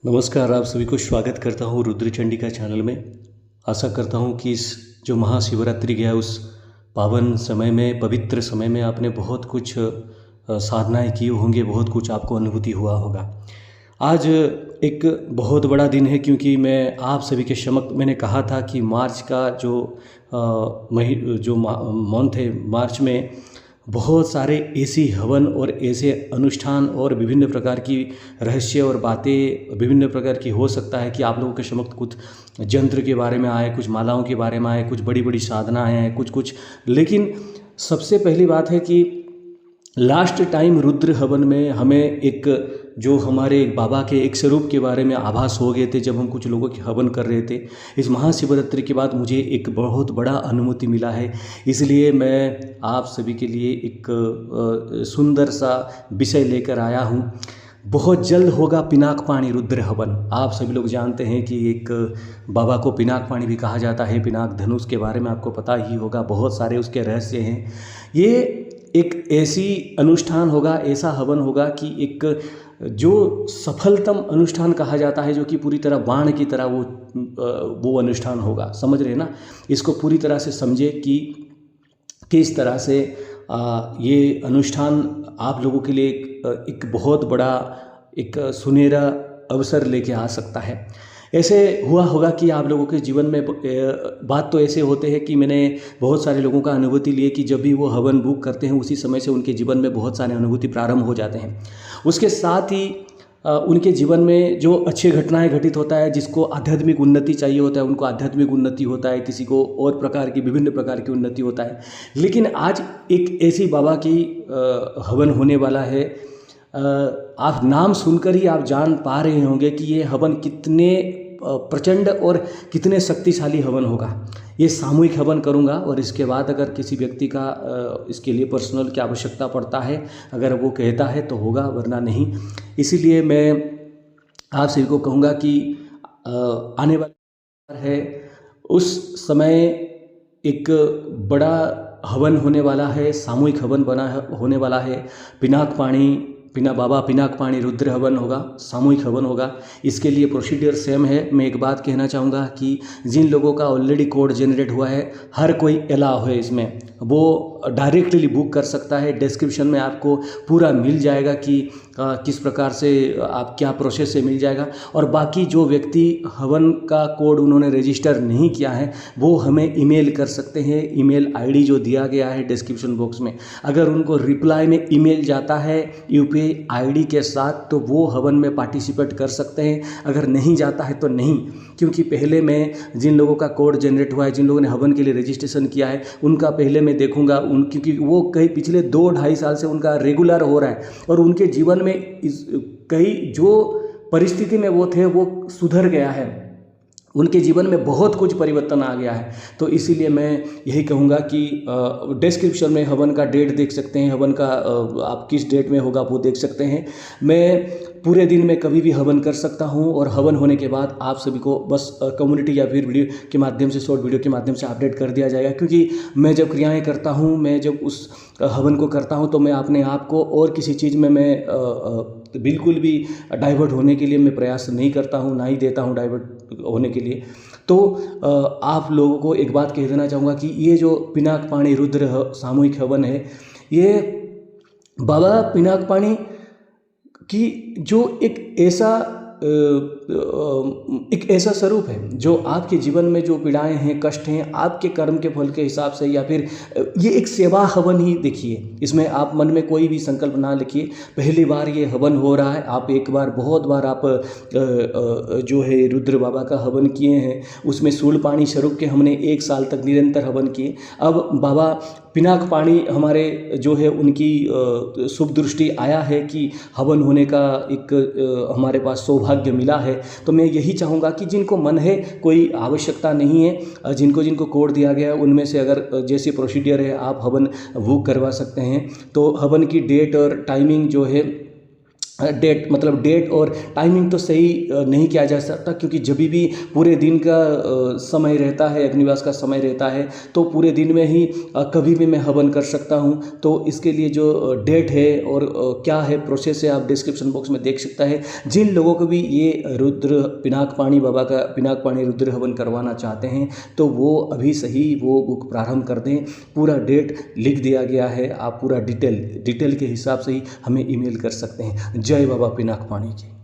नमस्कार, आप सभी को स्वागत करता हूँ रुद्र चंडिका चैनल में। आशा करता हूँ कि इस जो महाशिवरात्रि गया उस पावन समय में, पवित्र समय में आपने बहुत कुछ साधनाएँ की होंगी, बहुत कुछ आपको अनुभूति हुआ होगा। आज एक बहुत बड़ा दिन है क्योंकि मैं आप सभी के समक्ष मैंने कहा था कि मार्च का जो मंथ है, मार्च में बहुत सारे ऐसी हवन और ऐसे अनुष्ठान और विभिन्न प्रकार की रहस्य और बातें विभिन्न प्रकार की हो सकता है कि आप लोगों के समक्ष कुछ यंत्र के बारे में आए, कुछ मालाओं के बारे में आए, कुछ बड़ी बड़ी साधनाएँ हैं, कुछ लेकिन सबसे पहली बात है कि लास्ट टाइम रुद्र हवन में हमें एक जो हमारे एक बाबा के एक स्वरूप के बारे में आभास हो गए थे जब हम कुछ लोगों के हवन कर रहे थे। इस महाशिवरात्रि के बाद मुझे एक बहुत बड़ा अनुभूति मिला है, इसलिए मैं आप सभी के लिए एक सुंदर सा विषय लेकर आया हूँ। बहुत जल्द होगा पिनाक पाणी रुद्र हवन। आप सभी लोग जानते हैं कि एक बाबा को पिनाक पाणी भी कहा जाता है। पिनाक धनुष के बारे में आपको पता ही होगा, बहुत सारे उसके रहस्य हैं। ये एक ऐसी अनुष्ठान होगा, ऐसा हवन होगा कि एक जो सफलतम अनुष्ठान कहा जाता है, जो कि पूरी तरह बाण की तरह वो अनुष्ठान होगा। समझ रहे हैं ना? इसको पूरी तरह से समझे कि किस तरह से ये अनुष्ठान आप लोगों के लिए एक बहुत बड़ा एक सुनहरा अवसर लेके आ सकता है। ऐसे हुआ होगा कि आप लोगों के जीवन में बात तो ऐसे होते हैं कि मैंने बहुत सारे लोगों का अनुभूति लिए कि जब भी वो हवन बुक करते हैं उसी समय से उनके जीवन में बहुत सारे अनुभूति प्रारंभ हो जाते हैं। उसके साथ ही उनके जीवन में जो अच्छी घटनाएं घटित होता है, जिसको आध्यात्मिक उन्नति चाहिए होता है उनको आध्यात्मिक उन्नति होता है, किसी को और प्रकार की विभिन्न प्रकार की उन्नति होता है। लेकिन आज एक ऐसी बाबा की हवन होने वाला है। आप नाम सुनकर ही आप जान पा रहे होंगे कि ये हवन कितने प्रचंड और कितने शक्तिशाली हवन होगा। ये सामूहिक हवन करूँगा और इसके बाद अगर किसी व्यक्ति का इसके लिए पर्सनल की आवश्यकता पड़ता है, अगर वो कहता है तो होगा, वरना नहीं। इसीलिए मैं आप सभी को कहूँगा कि आने वाला है उस समय एक बड़ा हवन होने वाला है, सामूहिक हवन होने वाला है। पिनाक पाणी रुद्र हवन होगा, सामूहिक हवन होगा। इसके लिए प्रोसीडियर सेम है। मैं एक बात कहना चाहूँगा कि जिन लोगों का ऑलरेडी कोड जनरेट हुआ है, हर कोई अलाउ है इसमें, वो डायरेक्टली बुक कर सकता है। डिस्क्रिप्शन में आपको पूरा मिल जाएगा कि किस प्रकार से आप क्या प्रोसेस से मिल जाएगा। और बाकी जो व्यक्ति हवन का कोड उन्होंने रजिस्टर नहीं किया है वो हमें ईमेल कर सकते हैं। ईमेल आईडी जो दिया गया है डिस्क्रिप्शन बॉक्स में, अगर उनको रिप्लाई में ईमेल जाता है यूपीआई आईडी के साथ तो वो हवन में पार्टिसिपेट कर सकते हैं। अगर नहीं जाता है तो नहीं, क्योंकि पहले मैं जिन लोगों का कोड जनरेट हुआ है, जिन लोगों ने हवन के लिए रजिस्ट्रेशन किया है, उनका पहले मैं देखूंगा क्योंकि वो कई पिछले 2-2.5 साल से उनका रेगुलर हो रहा है और उनके जीवन में कई जो परिस्थिति में वो थे वो सुधर गया है, उनके जीवन में बहुत कुछ परिवर्तन आ गया है। तो इसीलिए मैं यही कहूँगा कि डिस्क्रिप्शन में हवन का डेट देख सकते हैं, हवन का आप किस डेट में होगा वो देख सकते हैं। मैं पूरे दिन में कभी भी हवन कर सकता हूं और हवन होने के बाद आप सभी को बस कम्युनिटी या फिर वीडियो के माध्यम से, शॉर्ट वीडियो के माध्यम से अपडेट कर दिया जाएगा। क्योंकि मैं जब क्रियाएं करता हूं, मैं जब उस हवन को करता हूं तो मैं अपने आप को और किसी चीज़ में मैं बिल्कुल भी डाइवर्ट होने के लिए मैं प्रयास नहीं करता हूं, ना ही देता हूं डाइवर्ट होने के लिए। तो आप लोगों को एक बात कह देना चाहूँगा कि ये जो पिनाक पाणी रुद्र सामूहिक हवन है, ये बाबा पिनाक पाणी कि जो एक ऐसा स्वरूप है जो आपके जीवन में जो पीड़ाएं हैं, कष्ट हैं, आपके कर्म के फल के हिसाब से, या फिर ये एक सेवा हवन ही देखिए। इसमें आप मन में कोई भी संकल्प ना लिखिए। पहली बार ये हवन हो रहा है, आप एक बार बहुत बार आप जो है रुद्र बाबा का हवन किए हैं, उसमें सूल पाणी स्वरूप के हमने 1 साल तक निरंतर हवन किए। अब बाबा पिनाक पाणी हमारे जो है उनकी शुभ दृष्टि आया है कि हवन होने का एक हमारे पास सौभाग्य मिला है। तो मैं यही चाहूँगा कि जिनको मन है, कोई आवश्यकता नहीं है, जिनको कोड दिया गया है उनमें से अगर जैसे प्रोसीडियर है आप हवन बुक करवा सकते हैं। तो हवन की डेट और टाइमिंग जो है डेट मतलब डेट और टाइमिंग तो सही नहीं किया जा सकता, क्योंकि जब भी पूरे दिन का समय रहता है, अग्निवास का समय रहता है, तो पूरे दिन में ही कभी भी मैं हवन कर सकता हूं। तो इसके लिए जो डेट है और क्या है प्रोसेस है, आप डिस्क्रिप्शन बॉक्स में देख सकता है। जिन लोगों को भी ये रुद्र पिनाकपाणी बाबा का पिनाकपाणी रुद्र हवन करवाना चाहते हैं, तो वो अभी सही वो बुक प्रारंभ कर दें। पूरा डेट लिख दिया गया है, आप पूरा डिटेल के हिसाब से ही हमें ईमेल कर सकते हैं। जय बाबा पिनाकपाणी की।